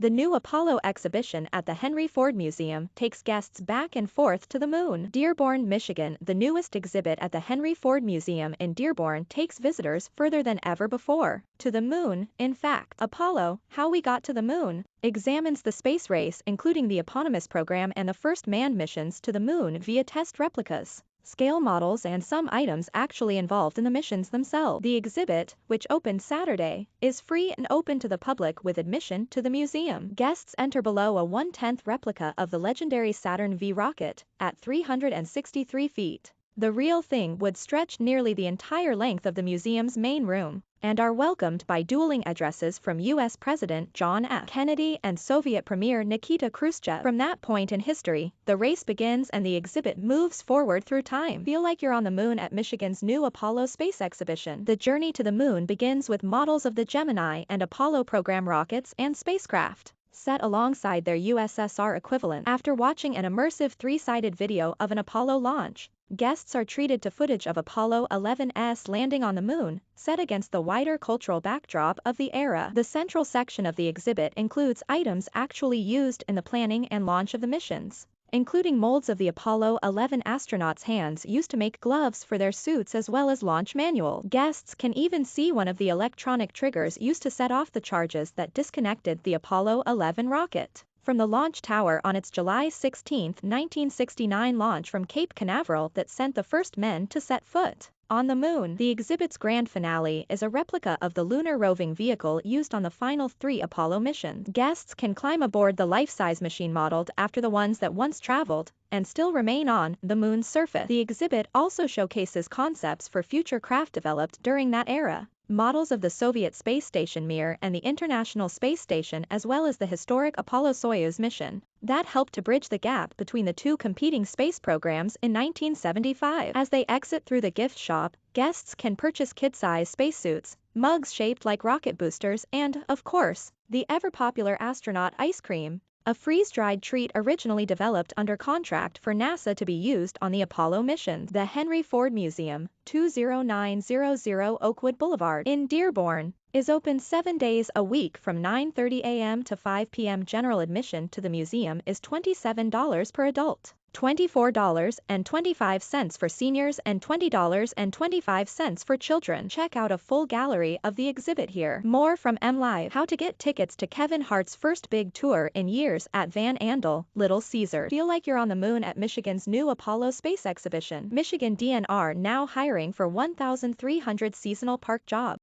The new Apollo exhibition at the Henry Ford Museum takes guests back and forth to the moon. Dearborn, Michigan. The newest exhibit at the Henry Ford Museum in Dearborn takes visitors further than ever before. To the moon, in fact. Apollo, How We Got to the Moon, examines the space race including the eponymous program and the first manned missions to the moon via test replicas, scale models and some items actually involved in the missions themselves. The exhibit, which opened Saturday, is free and open to the public with admission to the museum. Guests enter below a 1/10 replica of the legendary Saturn V rocket, at 363 feet. The real thing would stretch nearly the entire length of the museum's main room, and are welcomed by dueling addresses from U.S. President John F. Kennedy and Soviet Premier Nikita Khrushchev. From that point in history, the race begins and the exhibit moves forward through time. Feel like you're on the moon at Michigan's new Apollo space exhibition. The journey to the moon begins with models of the Gemini and Apollo program rockets and spacecraft, set alongside their U.S.S.R equivalent. After watching an immersive 3-sided video of an Apollo launch, guests are treated to footage of Apollo 11's landing on the moon, set against the wider cultural backdrop of the era. The central section of the exhibit includes items actually used in the planning and launch of the missions, including molds of the Apollo 11 astronauts' hands used to make gloves for their suits as well as launch manual. Guests can even see one of the electronic triggers used to set off the charges that disconnected the Apollo 11 rocket from the launch tower on its July 16, 1969 launch from Cape Canaveral that sent the first men to set foot on the moon. The exhibit's grand finale is a replica of the Lunar Roving Vehicle used on the final 3 Apollo missions. Guests can climb aboard the life-size machine modeled after the ones that once traveled and still remain on the moon's surface. The exhibit also showcases concepts for future craft developed during that era, models of the Soviet space station Mir and the International Space Station, as well as the historic Apollo-Soyuz mission that helped to bridge the gap between the two competing space programs in 1975. As they exit through the gift shop, guests can purchase kid-size spacesuits, mugs shaped like rocket boosters, and, of course, the ever-popular astronaut ice cream, a freeze-dried treat originally developed under contract for NASA to be used on the Apollo missions. The Henry Ford Museum, 20900 Oakwood Boulevard in Dearborn, is open 7 days a week from 9:30 a.m. to 5 p.m. General admission to the museum is $27 per adult, $24.25 for seniors and $20.25 for children. Check out a full gallery of the exhibit here. More from MLive. How to get tickets to Kevin Hart's first big tour in years at Van Andel, Little Caesar. Feel like you're on the moon at Michigan's new Apollo space exhibition. Michigan DNR now hiring for 1,300 seasonal park jobs.